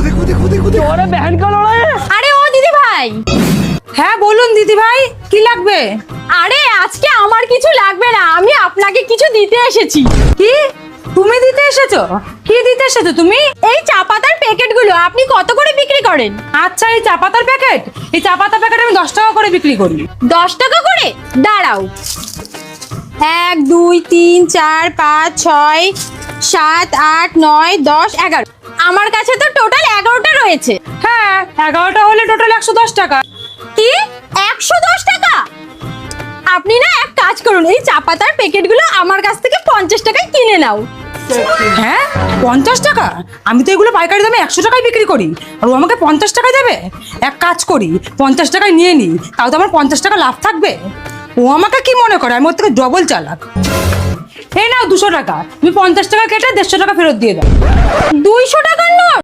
देखो देखो देखो তোমার बहन का लड़ाई है। আরে ও দিদি ভাই, হ্যাঁ বলুন দিদি ভাই, কি লাগবে? আরে আজকে আমার কিছু লাগবে না, আমি আপনাকে কিছু দিতে এসেছি। কি তুমি দিতে এসেছো? কি দিতে এসেছো তুমি? এই চা পাতার প্যাকেটগুলো আপনি কত করে বিক্রি করেন? আচ্ছা, এই চা পাতার প্যাকেট, এই চা পাতার প্যাকেট আমি 10 টাকা করে বিক্রি করি। 10 টাকা করে? দাঁড়াও, 1 2 3 4 5 6 7 8 9 10 11, আমার কাছে তো টোটাল 11টা রয়েছে। হ্যাঁ, 11টা হলে টোটাল 110 টাকা। কি 110 টাকা? আপনি না এক কাজ করুন, এই চা পাতার প্যাকেটগুলো আমার কাছ থেকে 50 টাকায় কিনে নাও। হ্যাঁ 50 টাকা? আমি তো এগুলো পাইকারি দামে 100 টাকায় বিক্রি করি, আর ও আমাকে 50 টাকায় দেবে? এক কাজ করি, 50 টাকায় নিয়ে নিই, তাও তো আমার 50 টাকা লাভ থাকবে। ও আমাকে কি মনে করে আমি ওর থেকে ডবল চালাক? এই নাও 200 টাকা, তুমি 50 টাকা কেটে 150 টাকা ফেরত দিয়ে দাও। 200 টাকা